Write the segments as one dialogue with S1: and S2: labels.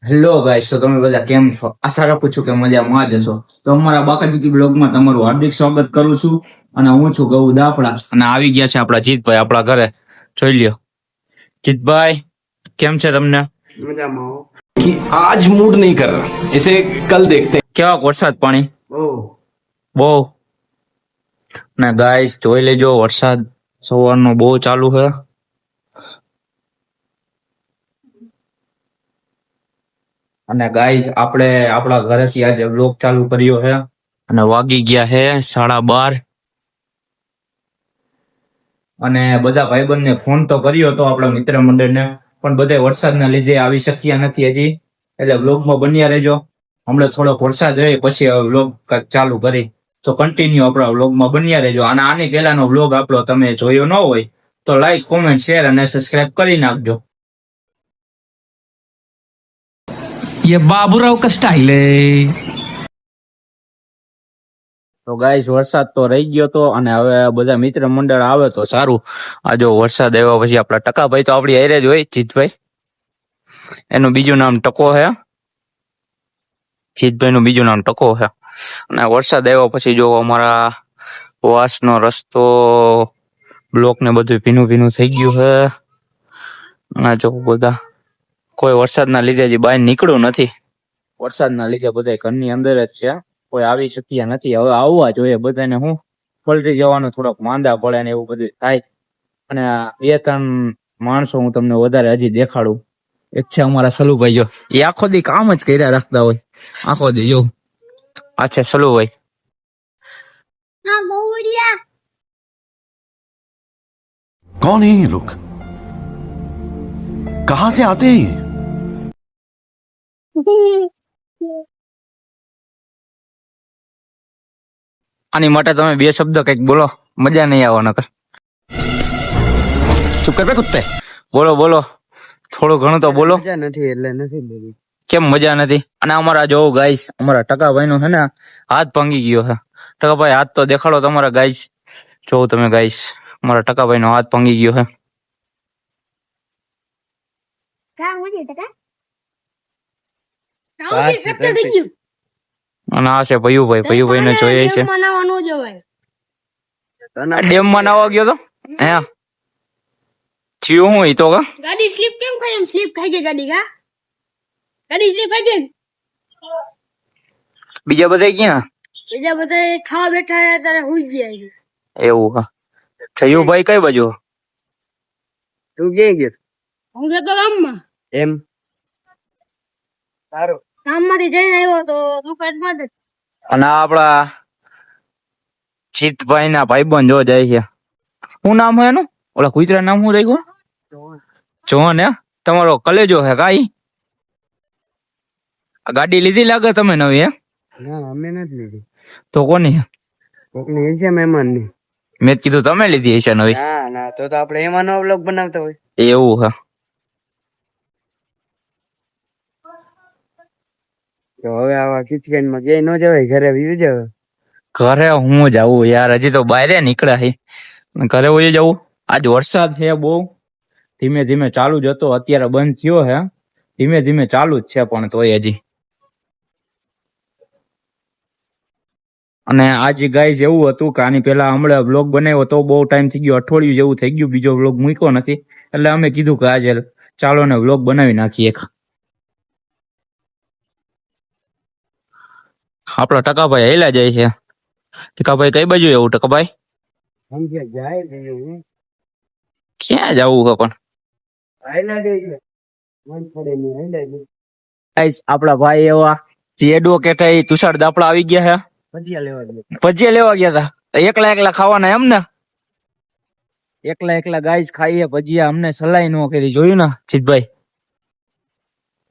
S1: Hello guys, તો તમે બધા કેમ છો? આશા રાખું છું કે મજામાં જ હશો. તો અમારા બાકાજીકી બ્લોગમાં તમારું હાર્દિક સ્વાગત કરું છું. અને હું છું ગૌ દાફડા અને આવી ગયા છે આપણા જીતભાઈ આપણા ઘરે. જોઈ લ્યો જીતભાઈ, કેમ છે તમને?
S2: कि आज मूड नहीं कर रहा, इसे कल देखते हैं।
S1: કેવા વરસાદ પાણી? બહુ. ને ગાઈસ જોઈ લેજો, વરસાદ સવારનો બહુ ચાલુ છે. અને ગાઈસ આપણે આપણા ઘરેથી આજે વ્લોગ ચાલુ કર્યો છે અને વાગી ગયા છે 12:30. અને બધા ભાઈબંધને ફોન તો કર્યો હતો આપણા મિત્ર મંડળને, પણ બધા વરસાદના લીધે આવી શક્યા નથી હજી. એટલે વ્લોગમાં બન્યા રહેજો. હમણાં થોડોક વરસાદ રહે પછી વ્લોગ ચાલુ કરી, તો કન્ટિન્યુ આપણા વ્લોગમાં બન્યા રહેજો. અને આની પહેલાનો વ્લોગ આપણો તમે જોયો ન હોય તો લાઈક, કોમેન્ટ, શેર અને સબસ્ક્રાઇબ કરી નાખજો.
S2: ये बाबूराव का स्टाइल है।
S1: તો ગાઈસ વરસાદ તો રહી ગયો તો, અને હવે બધા મિત્ર મંડળ આવે તો સારું. આ જો વરસાદ આવ્યા પછી આપણા ટકાભાઈ તો આપણી હારે જ હોય, જીતભાઈ. એનું બીજું નામ ટકો છે. જીતભાઈ નું બીજું નામ ટકો છે. અને વરસાદ આવ્યા પછી જો અમારા વાસનો રસ્તો, બ્લોક ને બધું ભીનું ભીનું થઈ ગયું છે. અને જો બધા કોઈ વરસાદના લીધે હજી બહાર નીકળ્યું નથી. વરસાદના લીધે બધા ઘરની અંદર જ છે, કોઈ આવી શક્યા નથી. હવે આવવા જોઈએ બધાને. હું પલટી જવાનું થોડોક માંદા પડે ને એવું બધું થાય. અને 2-3 માણસો હું તમને વધારે હજી દેખાડું. એક છે અમારા સલુભાઈ, જો એ આખો દી કામ જ કર્યા રાખતા હોય આખો દી. જો આ છે સલુભાઈ.
S2: कौन है ये लोग, कहां से आते हैं ये?
S1: આની માટે તમે 2 શબ્દ કઈક બોલો, મજા નહીં આવે નકર.
S2: चुप कर बे कुत्ते।
S1: બોલો બોલો, થોડું ઘણું તો બોલો.
S3: મજા નથી એટલે નથી બોલી.
S1: કેમ મજા નથી? અને અમારા જો ગાઈસ, અમારા ટકાભાઈ નો છે ને હાથ ભાંગી ગયો છે. ટકાભાઈ હાથ તો દેખાડો તમારા ગાઈસ. જો તમે ગાઈસ, અમારા ટકાભાઈ નો હાથ ભાંગી ગયો છે. અને આ છે ભયુભાઈ. ભયુભાઈ ને જોઈએ છે ડેમ માં નાવા ગયો તો. હે થયું હું? ઈ તો
S4: ગાડી સ્લીપ કેમ ખાય? એમ સ્લીપ ખાઈ ગઈ ગાડી. ગાડી સ્લીપ ખાઈ ગઈ.
S1: બીજા બધા ક્યાં?
S4: બીજા બધા ખાવા બેઠા હતા ત્યારે હુઈ ગયા.
S1: એવું હા. થયુભાઈ કઈ બાજુ?
S3: તું ક્યાં ગયો?
S4: હું ગયો ગામમાં.
S3: એમ સારું.
S4: ગામમાંથી જઈને આવ્યો તો દુકાનમાં જ.
S1: અને આપડા જીતભાઈ ના ભાઈબંધ જો જાય છે. શું નામ હોય એનું? ઓલા કુતરા નામ શું રાખ્યું? જોન. હે તમારો કલેજો હે કાઈ? ગાડી લીધી લાગે તમે નવી? હે
S3: ના, અમે નથી લીધી.
S1: તો કોની?
S3: કોકની છે મહેમાન ની.
S1: મેં કીધું તમે લીધી હશે નવી.
S3: ના ના, તો આપણે એમાં નો વ્લોગ બનાવતા હોય.
S1: એવું હા.
S3: તો હવે આવા કિચકેન માં ગઈ ન જવાય, ઘરે વ્યુ જવાય.
S1: ઘરે હું જાવું યાર, હજી તો બહાર નીકળ્યા હી. ઘરે વહી જવું. આજ વરસાદ છે બહુ, ધીમે ધીમે ચાલુ જ હતો, અત્યારે બંધ થયો હે. ધીમે ધીમે ચાલુ જ છે પણ તોય હજી. અને આજે ગાઈઝ એવું હતું કે આની પેલા હમણાં બ્લોગ બનાવ્યો તો બહુ ટાઈમ થઈ ગયો, અઠવાડિયું જેવું થઈ ગયું, બીજો બ્લોગ મૂક્યો નથી. એટલે અમે કીધું કે આજે ચાલો ને બ્લોગ બનાવી નાખીએ એક. આપડા ટકાભાઈ હેલા જાય છે. ટકાભાઈ કઈ બાજુ એવું? ટકાભાઈ
S3: સમજે જાય ને
S1: ક્યાં જવું છે પણ?
S3: આયલા દે છે. મન પડે ની આયલા દે.
S1: ગાઈસ આપડા ભાઈ એવા જે એડવોકેટ એ તુષાર દાપડા આવી ગયા છે.
S3: ભજીયા લેવા દે.
S1: ભજીયા લેવા ગયા હતા. એકલા એકલા ખાવાના એમ ને? એકલા એકલા ગાઈસ ખાઈએ ભજીયા. અમને સલાહ નો કરી. જોયું ને જીતભાઈ?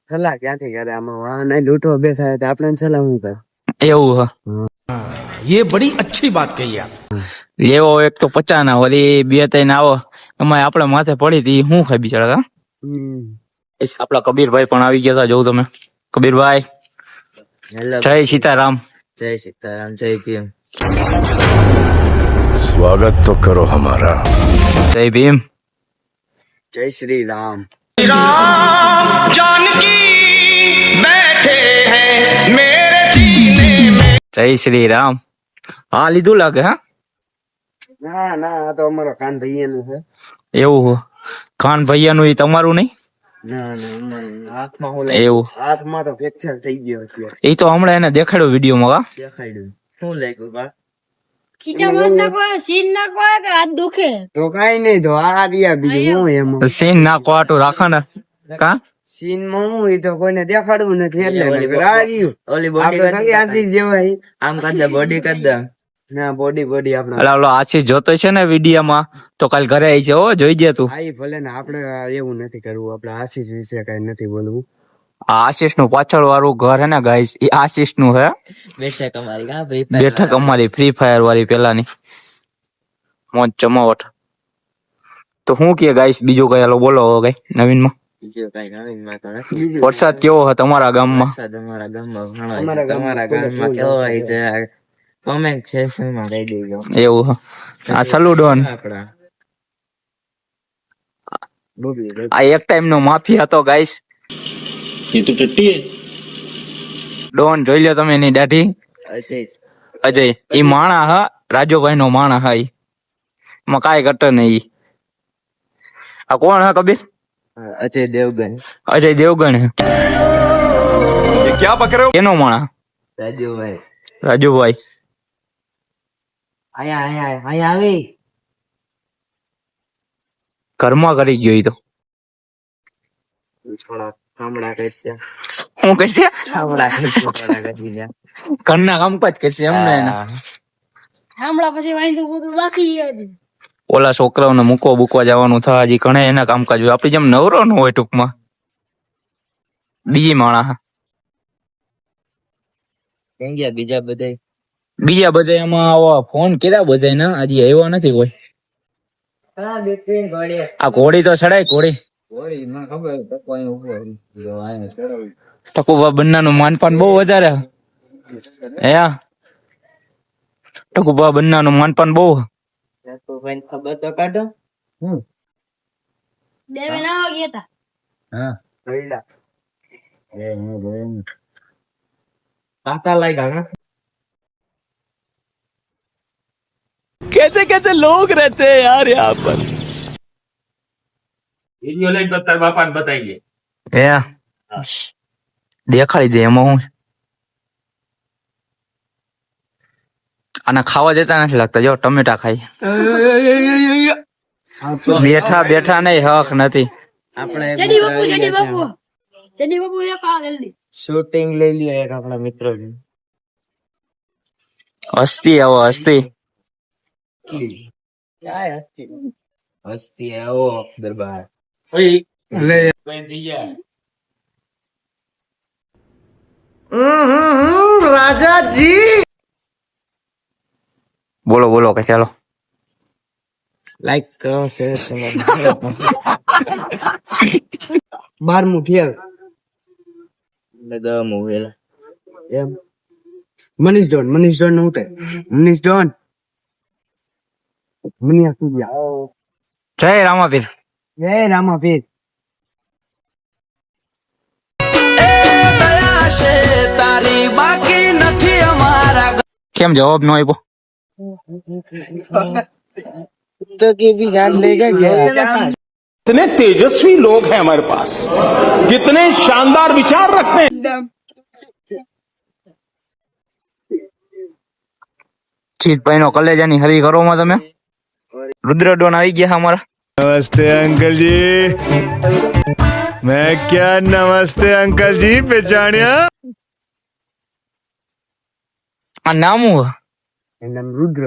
S3: સલાહ ક્યાંથી કરે? આમાં વાહન લૂંટો બેઠા એટલે આપણે સલાહ શું કરે?
S1: એવું હ.
S2: ये बड़ी अच्छी बात कही आप।
S1: લેવો એક તો 50 ના, વળી 2-3 આવો એમાં આપડે માથે પડી હતી. શું ખાય બિચારા? આપડા કબીરભાઈ પણ આવી ગયા હતા. જોઉં તમે કબીરભાઈ. જય સીતારામ.
S3: જય સીતારામ, જય ભીમ.
S2: स्वागत तो करो हमारा।
S1: જય ભીમ.
S3: જય શ્રી રામ.
S5: जानकी
S1: જય શ્રી રામ. હા લીધું લાગે હા
S3: ના ના આ તો અમારો કાન ભાઈયાનું છે.
S1: એવું હો. ખાન ભૈયાનું ઈ તમારું નહીં
S3: ના ના અમારું હાથમાં હું
S1: એવું
S3: હાથમાં તો ફ્રેક્ચર થઈ ગયો અત્યારે.
S1: એ તો હમણાં એને દેખાડ્યો વિડીયોમાં કા
S3: દેખાડ્યું શું લાગ્યું બા?
S4: ખીચા મત નાખો સીન નાખો કે હાથ દુખે.
S3: તો કઈ નહીં તો આ રહ્યા બીજું હું એમાં
S1: સીન નાખો આટું રાખો ને કા
S3: સીન માં હું એ તો કોઈને દેખાડવું નથી એટલે નકર આ રહ્યું. આપણે સંગે આશીષ જેવા હી.
S5: આમ કરી દે બોડી કરી દે
S3: ના બોડી આપણે
S1: અલા ઓલો આશીષ જોતો છે ને વિડીયોમાં તો કાલ ઘરે આવી છે હો જોઈ જે તું
S3: આઈ ભલે ને આપણે એવું નથી કરવું. આપણે આશીષ વિશે કઈ નથી બોલવું.
S1: આ આશીષ નું પાછળ વાળું ઘર હે ને ગાઈસ એ આશીષ નું હે
S5: બેઠક અમારી કા
S1: બેઠક અમારી ફ્રી ફાયર વાળી પેલાની મોજ જમાવટ. તો હું કે ગાઈસ બીજું કઈ હાલો બોલો હવે કઈ નવીન માં
S5: બીજું કઈ નવીન માં તો નથી.
S1: વરસાદ કેવો હે તમારા ગામમાં
S5: વરસાદ અમારા ગામમાં ઘણો છે.
S3: અમારા
S5: તમારા
S3: ગામમાં
S5: ગામમાં કેવો હોય છે કોમેન્ટ સેક્શન માં કહી દેજો.
S1: એવું હે. આ સલુડોન
S5: આપડા
S1: આ એક ટાઈમ નો માફી હતો ગાઈસ.
S6: ये तो टट्टी है.
S1: ડોન જોઈ લો તમે એની દાઢી.
S5: અજય
S1: અજય ઈ માણા હા રાજુભાઈ નો માણા હા ઈ માં કાંઈ ઘટે નહીં. આ કોણ હે કબીર?
S5: અજય દેવગન
S1: અજય દેવગણ હે.
S2: ये क्या बक रहे हो?
S1: એનો માણા
S5: રાજુભાઈ
S1: રાજુભાઈ.
S5: આયા આવી
S1: ઘરમાં કરી ગયો ઈ તો
S5: થોડા કામડા કરશે
S1: હું કહેશે
S5: કામડા કરશે થોડા કરી દે
S1: ઘરના કામકાજ કરશે એમને એના.
S4: હમણાં પછી વાંધું બધું બાકી છે.
S1: ઓલા છોકરાઓને મૂકવા બૂકવા જવાનું થાય હજી ઘણા એના કામકાજ હોય. આપડી જેમ નવરો ન હોય ટૂંકમાં. બીજી માણા
S5: કઈ ગયા બીજા બધા
S1: બીજા બધા એમાં આવા ફોન કર્યા બધા ને હજી આવ્યા નથી કોઈ. આ ઘોડી તો ચડાય ઘોડી ટકુભા બંનાનું માનપાન બહુ વધારે હે. ટકુભા બંનાનું માનપાન બહુ.
S5: ખબર તો કાઢો
S4: બે ના ગયા હતા.
S5: કાકા લાગ્યા
S2: कैसे कैसे लोग रहते हैं यार यहाँ पर.
S6: वीडियो लाइन पर तार बापा ने बताइए.
S1: હે દેખાડી દે એમાં હું. આના ખાવા જતા નથી લાગતા જો ટમેટા ખાઈ. બેઠા બેઠા નહીં હક નથી.
S5: આપણે
S4: ચડી બાપુ ચડી બાપુ એક આ જલ્દી.
S5: શૂટિંગ લઈ લ્યો એક આપણા મિત્રો
S1: હસ્તી આવો હસ્તી.
S5: હસ્તી આવો દરબાર
S1: બોલો બોલો કે ચાલો.
S5: લાઈક કરો શેર કરો
S3: 12મું ફેલ
S5: બધા મૂવેલા
S3: એમ. મનીષ ડોન નું ઉતાર. મનીષ ડોન મનિયા સુજ્યા.
S1: જય રામાપીર.
S3: જય રામાપીર.
S1: કેમ જવાબ નો આપ્યો?
S3: તો કે भी जान लेगा क्या?
S6: कितने तेजस्वी लोग हैं हमारे पास. कितने शानदार विचार रखते हैं.
S1: જીતભાઈ નો કલેજાની હરી કરો માં તમે. રુદ્ર ડોન આવી ગયા અમારા.
S7: नमस्ते अंकल जी. मैं क्या नमस्ते अंकल जी पहचानिया.
S1: આ નામ હું
S3: એનું નામ રુદ્ર.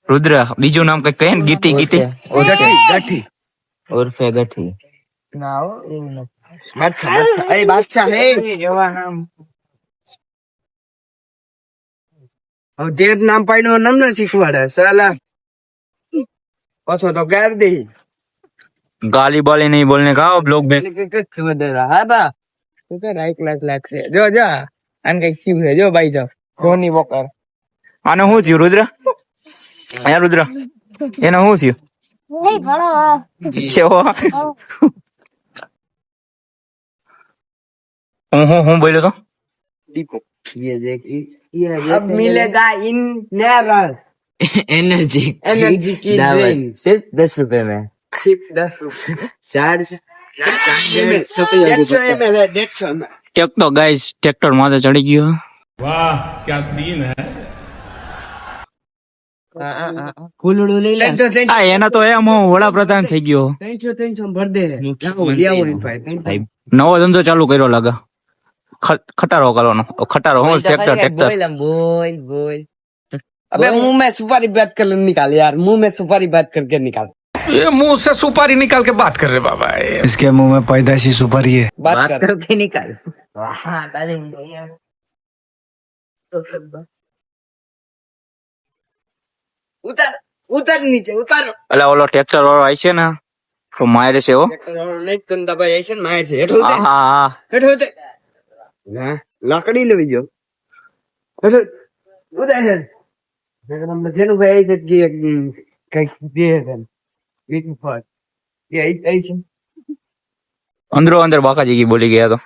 S1: રુદ્ર. બીજું નામ કઈ કહે ને ગીટી ગીટી.
S3: ગઠી
S5: ઉર્ફે ગઠી
S3: ના હો એવું નથી. બાદશાહ એ બાદશાહ હે એવા નામ. હવે જે નામ પાડ્યું નામ ને શીખવાડે સાલા પાછો તો ગાર દે.
S1: ગાલી બાલી નહીં બોલને કા બ્લોગ में.
S3: હા બા તું તો રાઈટ લાખ છે. જો જો આને કઈક શીખ છે. જો ભાઈ જો ધોની વોકર.
S1: આને શું થયું રુદ્ર? અહીંયા રુદ્ર એને શું થયું? કેવો હું બોલ્યો તો?
S3: દીપક
S5: ये देख ये
S3: अब मिलेगा इन नेवर
S5: एनर्जी
S3: एनर्जी की
S5: दावत
S3: ड्रिंक
S5: सिर्फ 10 रुपए में
S3: सिर्फ 10 रुपए
S5: चार्ज
S3: 150 ml है 150 ml
S1: એક તો ગાઈસ ટ્રેક્ટર માથે ચડી ગયો
S6: वाह क्या सीन है
S5: ફૂલડું લઈ લે
S3: 300
S1: આ એના તો એમ હું વડાપ્રધાન થઈ ગયો
S3: 300 ભર દે લાવો લેવો इन भाई
S1: નવો ધંધો ચાલુ કર્યો લાગે ખટારો કરવાનો ખટારો હું ટ્રેક્ટર
S5: बोल बोल
S3: अबे मुंह में सुपारी बात कर निकाल यार मुंह में सुपारी बात करके निकाल
S2: ये मुंह से सुपारी निकाल के बात कर रहे बाबा
S7: इसके मुंह में पैदाशी सुपारी है
S3: बात
S5: बात
S3: कर
S5: करके निकाल हाँ तारे
S3: उतार उतार नीचे उतार
S1: એટલે ઓલો ટ્રેક્ટર વાળો આવી છે ને તો મારે છે હો
S3: नहीं कंदा भाई ऐसे मार से हेठो दे
S1: હા હા
S3: हेठो दे ना लाकड़ी लेवी जो हेठो उतार दे नगर हम जेनु भाई ऐसे कई दे दे वीट पर ये ऐसे
S1: અંદરો અંદર બાકાજી બોલી ગયા તો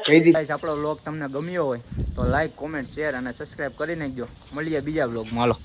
S3: कई दी
S1: ગાઈસ આપણો વ્લોગ તમને ગમ્યો હોય તો લાઈક કોમેન્ટ શેર અને સબસ્ક્રાઇબ કરી નાખજો મળીએ બીજા વ્લોગમાં હાલો